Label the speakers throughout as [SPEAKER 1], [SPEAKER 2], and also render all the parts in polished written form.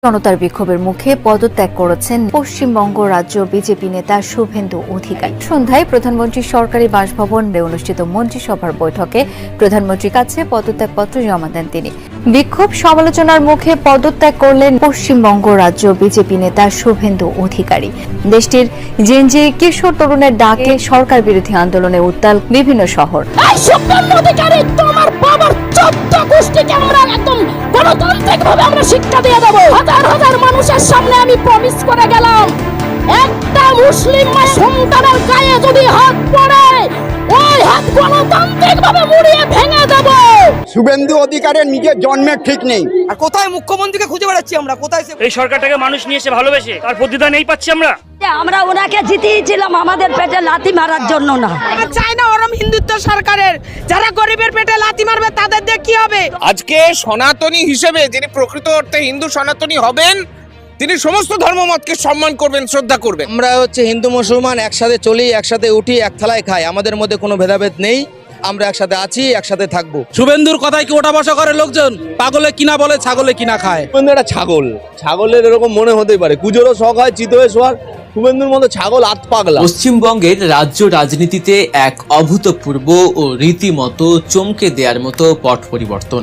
[SPEAKER 1] জনতার বিক্ষোভের মুখে পদত্যাগ করেছেন পশ্চিমবঙ্গ রাজ্য বিজেপি নেতা শুভেন্দু অধিকারী। সন্ধ্যায় প্রধানমন্ত্রীর সরকারি বাসভবনে অনুষ্ঠিত মন্ত্রিসভার বৈঠকে প্রধানমন্ত্রীর কাছে পদত্যাগপত্র জমা দেন তিনি। বিক্ষোভ সমালোচনার মুখে পদত্যাগ করলেন পশ্চিমবঙ্গ রাজ্য বিজেপি নেতা শুভেন্দু অধিকারী। দেশটির জেনজি কিশোর তরুণের ডাকে সরকার বিরোধী আন্দোলনে উত্তাল বিভিন্ন শহর।
[SPEAKER 2] গণতান্ত্রিকভাবে আমরা শিক্ষা দিয়ে দেব। হাজার হাজার মানুষের সামনে আমি প্রমিস করে গেলাম, একটা মুসলিম সন্তানের গায়ে যদি হাত পড়ে ওই হাত গণতান্ত্রিকভাবে মুড়িয়ে ভেঙে দেব।
[SPEAKER 3] শুভেন্দু অধিকারের নিজের জন্মের ঠিক নেই।
[SPEAKER 4] আর কোথায় মুখ্যমন্ত্রীকে খুঁজে বেড়াচ্ছি আমরা, কোথায়
[SPEAKER 5] এই সরকারটাকে মানুষ নিয়ে এসে ভালোবেসে তার প্রতিদান এই পাচ্ছি
[SPEAKER 2] আমরা ওনাকে জিতিয়েছিলাম আমাদের পেটে লাথি মারার জন্য না।
[SPEAKER 4] চাই না ওরম হিন্দুত্ব সরকারের, যারা গরিবের পেটে লাথি মারবে তাদের দিয়ে কি হবে।
[SPEAKER 6] আজকে সনাতনী হিসেবে যিনি প্রকৃত অর্থে হিন্দু সনাতনী হবেন, তিনি সমস্ত ধর্মমতকে সম্মান করবেন, শ্রদ্ধা করবেন।
[SPEAKER 7] আমরা হিন্দু মুসলমান একসাথে চলি, একসাথে উঠি, এক থালায় খাই, আমাদের মধ্যে কোনো ভেদাভেদ নেই। আমরা একসাথে আছি, একসাথে থাকবো।
[SPEAKER 8] শুভেন্দুর কথায় কি ওঠা বসা করে লোকজন? পাগলে কিনা বলে, ছাগলে কিনা খায়।
[SPEAKER 9] শুভেন্দু একটা ছাগলের এরকম মনে হতেই পারে, কুজোরও শখ হয়, চিত হয়ে শোয়ার। শুভেন্দুর মতো ছাগল আত পাগলা।
[SPEAKER 10] পশ্চিমবঙ্গের রাজ্য রাজনীতিতে এক অভূতপূর্ব ও রীতিমতো চমকে দেওয়ার মতো পট পরিবর্তন।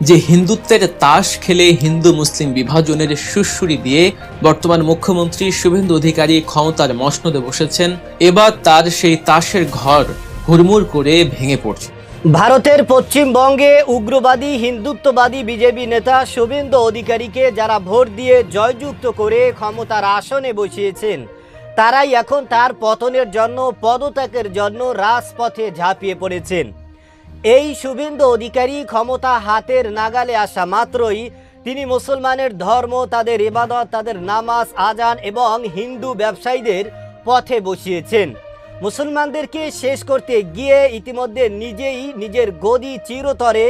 [SPEAKER 10] যে হিন্দুত্বের তাস খেলে হিন্দু মুসলিম বিভাজনের সুড়সুড়ি দিয়ে বর্তমান মুখ্যমন্ত্রী শুভেন্দু অধিকারী ক্ষমতার মসনদে বসেছেন, এবার তার সেই তাসের ঘর হুড়মুড় করে ভেঙে পড়ছে।
[SPEAKER 11] ভারতের পশ্চিমবঙ্গে উগ্রবাদী হিন্দুত্ববাদী বিজেপি নেতা শুভেন্দু অধিকারীকে যারা ভোট দিয়ে জয়যুক্ত করে ক্ষমতার আসনে বসিয়েছেন, তারাই এখন তার পতনের জন্য, পদত্যাগের জন্য রাজপথে ঝাঁপিয়ে পড়েছেন। এই শুভেন্দু অধিকারী ক্ষমতা হাতের নাগালে আসা মাত্রই তিনি মুসলমানের ধর্ম, তাদের ইবাদত, তাদের নামাজ, আজান এবং হিন্দু ব্যবসায়ীদের পথে বসিয়েছেন। মুসলমানদেরকে শেষ করতে গিয়ে ইতিমধ্যে নিজেই নিজের গদি চিরতরে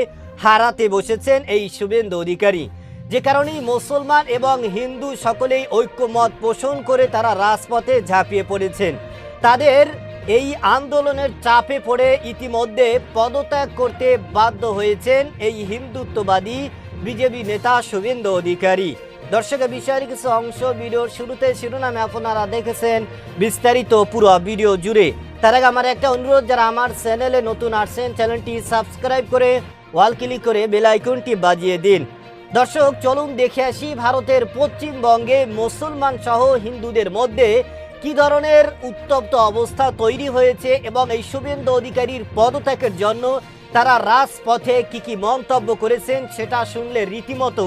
[SPEAKER 11] হারাতে বসেছেন এই শুভেন্দু অধিকারী। যে কারণেই মুসলমান এবং হিন্দু সকলেই ঐক্যমত পোষণ করে তারা রাজপথে ঝাঁপিয়ে পড়েছেন। তাদের এই আন্দোলনের চাপে পড়ে ইতিমধ্যে পদত্যাগ করতে বাধ্য হয়েছেন এই হিন্দুত্ববাদী বিজেপি নেতা শুভেন্দু অধিকারী। দর্শক, বিষয়ের কিছু অংশ ভিডিওর শুরুতে শিরোনামে আপনারা দেখেছেন, বিস্তারিত পুরো ভিডিও জুড়ে। তার আগে আমার একটা অনুরোধ, যারা আমার চ্যানেলে নতুন আসছেন চ্যানেলটি সাবস্ক্রাইব করে ওয়াল ক্লিক করে বেল আইকনটি বাজিয়ে দিন। দর্শক, চলুন দেখে আসি ভারতের পশ্চিমবঙ্গে মুসলমান সহ হিন্দুদের মধ্যে কি ধরনের উত্তপ্ত অবস্থা তৈরি হয়েছে এবং এই শুভেন্দু অধিকারীর পদত্যাগের জন্য তারা রাজপথে কি মন্তব্য করেছেন, সেটা শুনলে রীতিমতো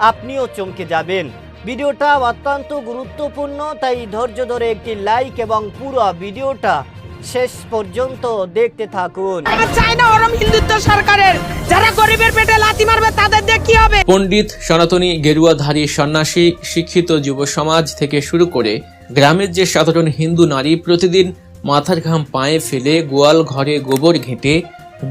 [SPEAKER 11] আপনিও চমকে যাবেন। ভিডিওটা অত্যন্ত গুরুত্বপূর্ণ, তাই ধৈর্য ধরে একটি লাইক এবং পুরো ভিডিওটা শেষ পর্যন্ত দেখতে থাকুন।
[SPEAKER 4] চাই না ওরম হিন্দুত্ব সরকারের, যারা গরিবের পেটে লাথি মারবে তাদের দিয়ে কি হবে।
[SPEAKER 10] পণ্ডিত, সনাতনী, গেরুয়াধারী সন্ন্যাসী, শিক্ষিত যুব সমাজ থেকে শুরু করে গ্রামের যে সাধারণ হিন্দু নারী প্রতিদিন মাথার ঘাম পায়ে ফেলে গোয়াল ঘরে গোবর ঘেঁটে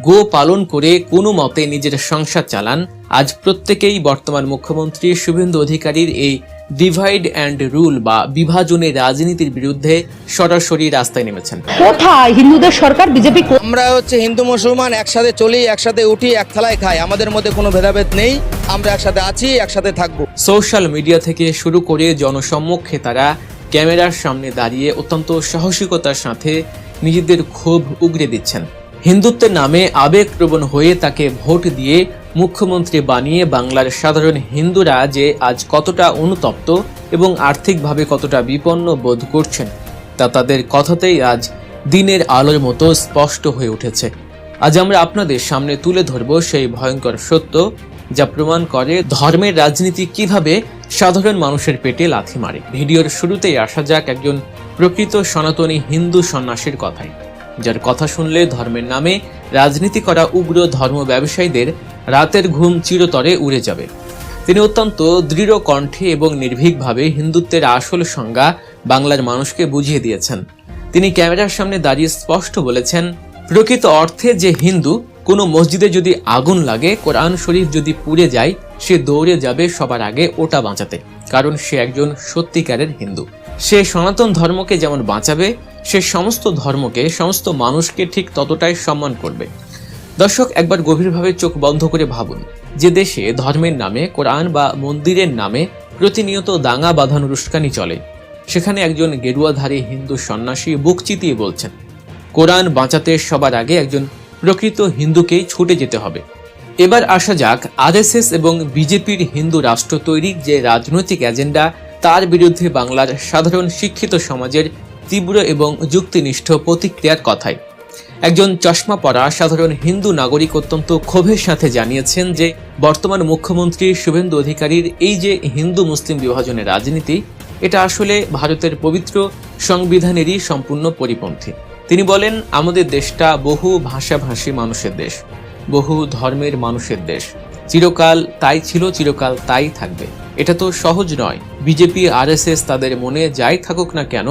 [SPEAKER 10] গো পালন করে কোনো মতে নিজের সংসার চালান, আজ প্রত্যেকেই বর্তমান মুখ্যমন্ত্রী শুভেন্দু অধিকারীর এই ডিভাইড অ্যান্ড রুল বা বিভাজনের রাজনীতির বিরুদ্ধে সরাসরি রাস্তায় নেমেছেন।
[SPEAKER 2] কোথায় হিন্দুদের সরকার, বিজেপি?
[SPEAKER 7] আমরা হিন্দু মুসলমান একসাথে চলি, একসাথে উঠি, এক থালায় খাই, আমাদের মধ্যে কোনো ভেদাভেদ নেই। আমরা একসাথে আছি, একসাথে থাকবো।
[SPEAKER 10] সোশ্যাল মিডিয়া থেকে শুরু করে জনসম্মুখে তারা ক্যামেরার সামনে দাঁড়িয়ে অত্যন্ত সাহসিকতার সাথে নিজেদের ক্ষোভ উগরে দিচ্ছেন। হিন্দুত্বের নামে আবেগপ্রবণ হয়ে তাকে ভোট দিয়ে মুখ্যমন্ত্রী বানিয়ে বাংলার সাধারণ হিন্দুরা যে আজ কতটা অনুতপ্ত এবং আর্থিকভাবে কতটা বিপন্ন বোধ করছেন, তা তাদের কথাতেই আজ দিনের আলোর মতো স্পষ্ট হয়ে উঠেছে। আজ আমরা আপনাদের সামনে তুলে ধরব সেই ভয়ঙ্কর সত্য, যা প্রমাণ করে ধর্মের রাজনীতি কিভাবে সাধারণ মানুষের পেটে লাথি মারে। ভিডিওর শুরুতেই আসা যাক একজন প্রকৃত সনাতনী হিন্দু সন্ন্যাসীর কথায়, যার কথা শুনলে ধর্মের নামে রাজনীতি করা উগ্র ধর্ম ব্যবসায়ীদের রাতের ঘুম চিরতরে উড়ে যাবে। তিনি অত্যন্ত দৃঢ় কণ্ঠে এবং নির্ভীকভাবে হিন্দুত্বের আসল সংজ্ঞা বাংলার মানুষকে বুঝিয়ে দিয়েছেন। তিনি ক্যামেরার সামনে দাঁড়িয়ে স্পষ্ট বলেছেন, প্রকৃত অর্থে যে হিন্দু, কোনো মসজিদে যদি আগুন লাগে, কোরআন শরীফ যদি পুড়ে যায়, সে দৌড়ে যাবে সবার আগে ওটা বাঁচাতে, কারণ সে একজন সত্যিকারের হিন্দু। সে সনাতন ধর্মকে যেমন বাঁচাবে, সে সমস্ত ধর্মকে, সমস্ত মানুষকে ঠিক ততটাই সম্মান করবে। দর্শক, একবার গভীরভাবে চোখ বন্ধ করে ভাবুন, যে দেশে ধর্মের নামে, কোরআন বা মন্দিরের নামে প্রতিনিয়ত দাঙ্গা বাঁধানোর উস্কানি চলে। সেখানে একজন গেরুয়াধারী হিন্দু সন্ন্যাসী বুক চিতিয়ে বলছেন, কোরআন বাঁচাতে সবার আগে একজন প্রকৃত হিন্দুকেই ছুটে যেতে হবে। এবার আসা যাক আরএসএস এবং বিজেপির হিন্দু রাষ্ট্র তৈরির যে রাজনৈতিক এজেন্ডা, তার বিরুদ্ধে বাংলার সাধারণ শিক্ষিত সমাজের তীব্র এবং যুক্তিনিষ্ঠ প্রতিক্রিয়ার কথায়। একজন চশমা পরা সাধারণ হিন্দু নাগরিক অত্যন্ত ক্ষোভের সাথে জানিয়েছেন যে বর্তমান মুখ্যমন্ত্রী শুভেন্দু অধিকারীর এই যে হিন্দু মুসলিম বিভাজনের রাজনীতি, এটা আসলে ভারতের পবিত্র সংবিধানেরই সম্পূর্ণ পরিপন্থী। তিনি বলেন, আমাদের দেশটা বহু ভাষাভাষী মানুষের দেশ, বহু ধর্মের মানুষের দেশ, চিরকাল তাই ছিল, চিরকাল তাই থাকবে। এটা তো সহজ নয়। বিজেপি আরএসএস তাদের মনে যাই থাকুক না কেন,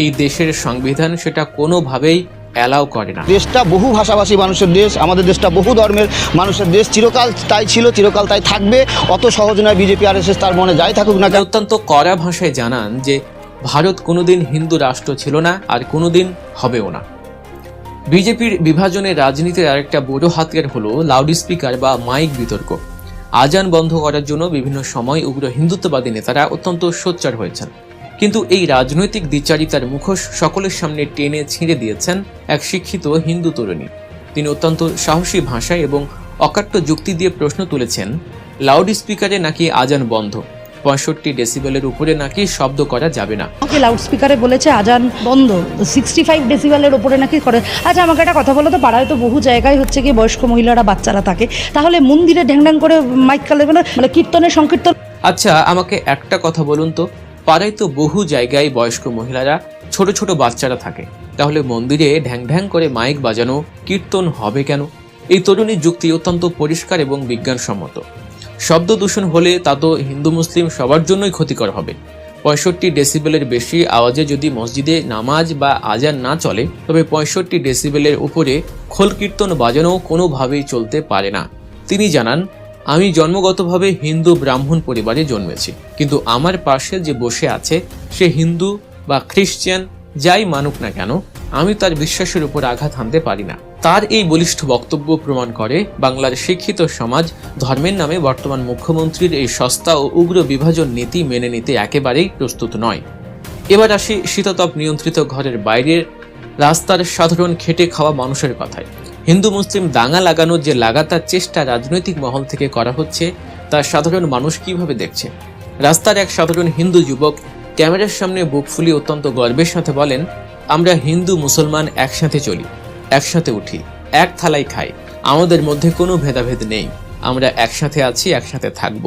[SPEAKER 10] এই দেশের সংবিধান সেটা কোনোভাবেই অ্যালাউ করে না।
[SPEAKER 3] দেশটা বহু ভাষাভাষী মানুষের দেশ, আমাদের দেশটা বহু ধর্মের মানুষের দেশ, চিরকাল তাই ছিল, চিরকাল তাই থাকবে। অত সহজ নয় বিজেপি আরএসএস তার মনে যাই থাকুক না কেন।
[SPEAKER 10] অত্যন্ত কড়া ভাষায় জানান যে ভারত কোনোদিন হিন্দু রাষ্ট্র ছিল না আর কোনোদিন হবেও না। বিজেপির বিভাজনের রাজনীতির আরেকটা বড় হাতিয়ার হলো লাউডস্পিকার বা মাইক বিতর্ক। আজান বন্ধ করার জন্য বিভিন্ন সময় উগ্র হিন্দুত্ববাদী নেতারা অত্যন্ত সোচ্চার হয়েছেন, কিন্তু এই রাজনৈতিক দ্বিচারিতার মুখোশ সকলের সামনে টেনে ছিঁড়ে দিয়েছেন এক শিক্ষিত হিন্দু তরুণী। তিনি অত্যন্ত সাহসী ভাষায় এবং অকাট্য যুক্তি দিয়ে প্রশ্ন তুলেছেন, লাউড স্পিকারে নাকি আজান বন্ধ, 65 ডেসিবেলের উপরে নাকি শব্দ করা যাবে না।
[SPEAKER 2] আমাকে লাউড স্পিকারে বলেছে আজান বন্ধ, 65 ডেসিবেলের উপরে নাকি করে। আচ্ছা আমাকে একটা কথা বলো তো, পাড়ায় তো বহু জায়গায় হচ্ছে কি বয়স্ক মহিলারা বাচ্চারা থাকে, তাহলে মন্দিরে ঢ্যাং করে মাইক কালেবে না, মানে কীর্তনের সংকীর্তন।
[SPEAKER 10] আচ্ছা আমাকে একটা কথা বলুন তো, পাড়ায় তো বহু জায়গায় বয়স্ক মহিলারা, ছোট ছোট বাচ্চারা থাকে, তাহলে মন্দিরে ঢ্যাং ঢ্যাং করে মাইক বাজানো কীর্তন হবে কেন? এই তরুণীর যুক্তি অত্যন্ত পরিষ্কার এবং বিজ্ঞানসম্মত। শব্দ দূষণ হলে তা তো হিন্দু মুসলিম সবার জন্যই ক্ষতিকর হবে। 65 ডেসিবেলের বেশি আওয়াজে যদি মসজিদে নামাজ বা আজান না চলে, তবে 65 ডেসিবেলের উপরে খোল কীর্তন বাজানো কোনোভাবেই চলতে পারে না। তিনি জানান, আমি জন্মগতভাবে হিন্দু ব্রাহ্মণ পরিবারে জন্মেছি, কিন্তু আমার পাশে যে বসে আছে সে হিন্দু বা খ্রিস্টান যাই মানুক না কেন, আমি তার বিশ্বাসের উপর আঘাত হানতে পারি না। তার এই বলিষ্ঠ বক্তব্য প্রমাণ করে বাংলার শিক্ষিত সমাজ ধর্মের নামে বর্তমান মুখ্যমন্ত্রীর এই সস্তা ও উগ্র বিভাজন নীতি মেনে নিতে একেবারেই প্রস্তুত নয়। এবার আসি শীতাতপ নিয়ন্ত্রিত ঘরের বাইরের রাস্তার সাধারণ খেটে খাওয়া মানুষের কথায়। হিন্দু মুসলিম দাঙ্গা লাগানোর যে লাগাতার চেষ্টা রাজনৈতিক মহল থেকে করা হচ্ছে, তা সাধারণ মানুষ কিভাবে দেখছে? রাস্তার এক সাধারণ হিন্দু যুবক ক্যামেরার সামনে বুক ফুলিয়ে অত্যন্ত গর্বের সাথে বলেন, আমরা হিন্দু মুসলমান একসাথে চলি, একসাথে উঠি, এক থালায় খাই, আমাদের মধ্যে কোনো ভেদাভেদ নেই, আমরা একসাথে আছি, একসাথে থাকব।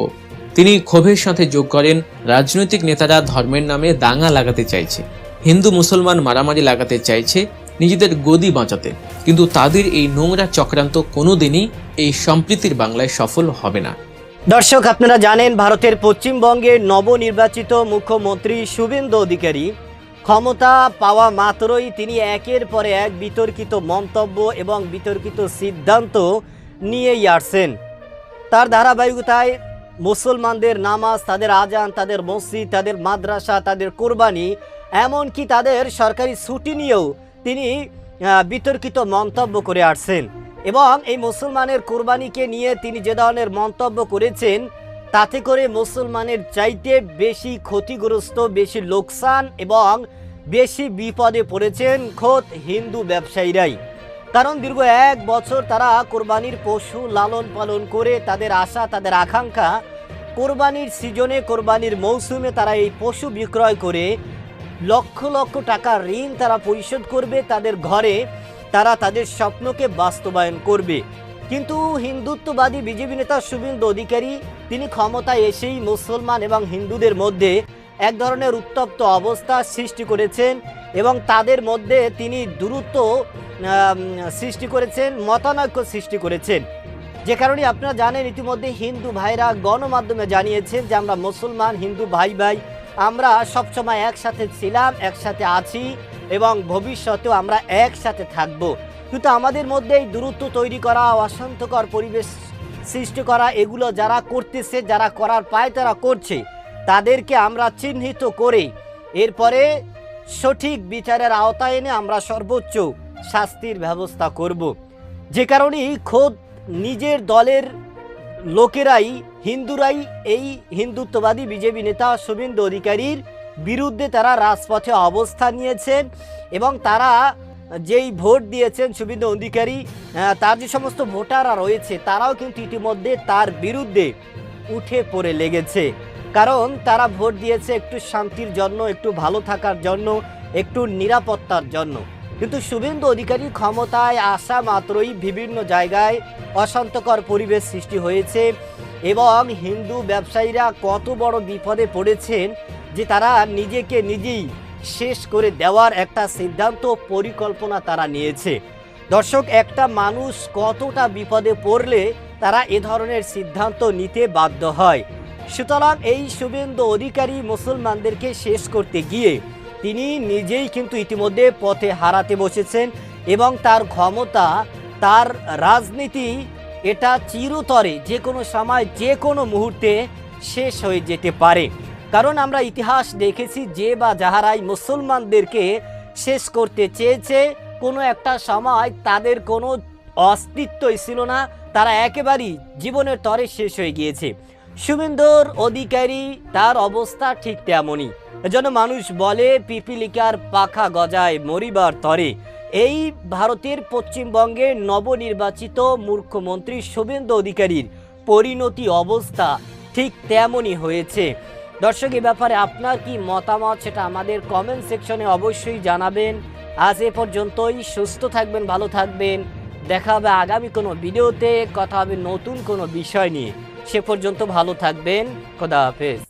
[SPEAKER 10] তিনি ক্ষোভের সাথে যোগ করেন, রাজনৈতিক নেতারা ধর্মের নামে দাঙ্গা লাগাতে চাইছে, হিন্দু মুসলমান মারামারি লাগাতে চাইছে নিজেদের গদি বাঁচাতে, কিন্তু তাদের এই নোংরা চক্রান্ত কোনোদিনই এই সম্প্রীতির বাংলায় সফল হবে না।
[SPEAKER 11] দর্শক, আপনারা জানেন ভারতের পশ্চিমবঙ্গের নবনির্বাচিত মুখ্যমন্ত্রী শুভেন্দু অধিকারী ক্ষমতা পাওয়া মাত্রই তিনি একের পর এক বিতর্কিত মন্তব্য এবং বিতর্কিত সিদ্ধান্ত নিয়েই আসছেন। তার ধারাবাহিকতায় মুসলমানদের নামাজ, তাদের আজান, তাদের মসজিদ, তাদের মাদ্রাসা, তাদের কোরবানি, এমনকি তাদের সরকারি ছুটি নিয়েও তিনি বিতর্কিত মন্তব্য করে আসছেন। এবং এই মুসলমানের কোরবানিকে নিয়ে তিনি যে ধরনের মন্তব্য করেছেন, তাতে করে মুসলমানের চাইতে বেশি ক্ষতিগ্রস্ত, বেশি লোকসান এবং বেশি বিপদে পড়েছেন খোদ হিন্দু ব্যবসায়ীরাই। কারণ দীর্ঘ 1 বছর তারা কোরবানির পশু লালন পালন করে তাদের আশা, তাদের আকাঙ্ক্ষা, কোরবানির সিজনে, কোরবানির মৌসুমে তারা এই পশু বিক্রয় করে লক্ষ লক্ষ টাকা ঋণ তারা পরিশোধ করবে, তাদের ঘরে তারা তাদের স্বপ্নকে বাস্তবায়ন করবে। কিন্তু হিন্দুত্ববাদী বিজেপি নেতা শুভেন্দু অধিকারী তিনি ক্ষমতায় এসেই মুসলমান এবং হিন্দুদের মধ্যে এক ধরনের উত্তপ্ত অবস্থা সৃষ্টি করেছেন এবং তাদের মধ্যে তিনি দূরত্ব সৃষ্টি করেছেন, মতানৈক্য সৃষ্টি করেছেন। যে কারণে আপনারা জানেন ইতিমধ্যে হিন্দু ভাইরা গণমাধ্যমে জানিয়েছেন যে আমরা মুসলমান হিন্দু ভাই ভাই, আমরা সবসময় একসাথে ছিলাম, একসাথে আছি এবং ভবিষ্যতেও আমরা একসাথে থাকব। কিন্তু আমাদের মধ্যে এই দূরত্ব তৈরি করা, অশান্তকর পরিবেশ সৃষ্টি করা, এগুলো যারা করতেছে, যারা করার পায় তারা করছে, তাদেরকে আমরা চিহ্নিত করে এরপরে সঠিক বিচারের আওতায় এনে আমরা সর্বোচ্চ শাস্তির ব্যবস্থা করব। যে কারণেই খোদ নিজের দলের লোকেরাই হিন্দুরাই এই হিন্দুত্ববাদী বিজেপি নেতা শুভেন্দু অধিকারীর বিরুদ্ধে তারা রাজপথে অবস্থান নিয়েছেন এবং তারা যেই ভোট দিয়েছেন শুভেন্দু অধিকারী তার যে সমস্ত ভোটাররা রয়েছে তারাও কিন্তু ইতিমধ্যে তার বিরুদ্ধে উঠে পড়ে লেগেছে, কারণ তারা ভোট দিয়েছে একটু শান্তির জন্য, একটু ভালো থাকার জন্য, একটু নিরাপত্তার জন্য। কিন্তু শুভেন্দু অধিকারী ক্ষমতায় আসা মাত্রই বিভিন্ন জায়গায় অশান্তকর পরিবেশ সৃষ্টি হয়েছে এবং হিন্দু ব্যবসায়ীরা কত বড় বিপদে পড়েছেন যে তারা নিজেকে নিজেই শেষ করে দেওয়ার একটা সিদ্ধান্ত পরিকল্পনা তারা নিয়েছে। দর্শক, একটা মানুষ কতটা বিপদে পড়লে তারা এ ধরনের সিদ্ধান্ত নিতে বাধ্য হয়। সুতরাং এই শুভেন্দু অধিকারী মুসলমানদেরকে শেষ করতে গিয়ে তিনি নিজেই কিন্তু ইতিমধ্যে পথে হারাতে বসেছেন এবং তার ক্ষমতা, তার রাজনীতি এটা চিরতরে যে কোনো সময় যে কোনো মুহূর্তে শেষ হয়ে যেতে পারে। কারণ আমরা ইতিহাস দেখেছি যে বা যাহারাই মুসলমানদেরকে শেষ করতে চেয়েছে কোনো একটা সময় তাদের কোনো অস্তিত্বই ছিল না, তারা একেবারেই জীবনের তরে শেষ হয়ে গিয়েছে। শুভেন্দু অধিকারী তার অবস্থা ঠিক তেমনই। এজন্য মানুষ বলে পিপিলিকার পাখা গজায় মরিবার তরে। এই ভারতের পশ্চিমবঙ্গের নবনির্বাচিত মুখ্যমন্ত্রী শুভেন্দু অধিকারীর পরিণতি অবস্থা ঠিক তেমনই হয়েছে। দর্শক, এ ব্যাপারে আপনার কি মতামত সেটা আমাদের কমেন্ট সেকশনে অবশ্যই জানাবেন। আজ এ পর্যন্তই। সুস্থ থাকবেন, ভালো থাকবেন। দেখা হবে আগামী কোনো ভিডিওতে, কথা হবে নতুন কোনো বিষয় নিয়ে। সে পর্যন্ত ভালো থাকবেন। খোদা হাফেজ।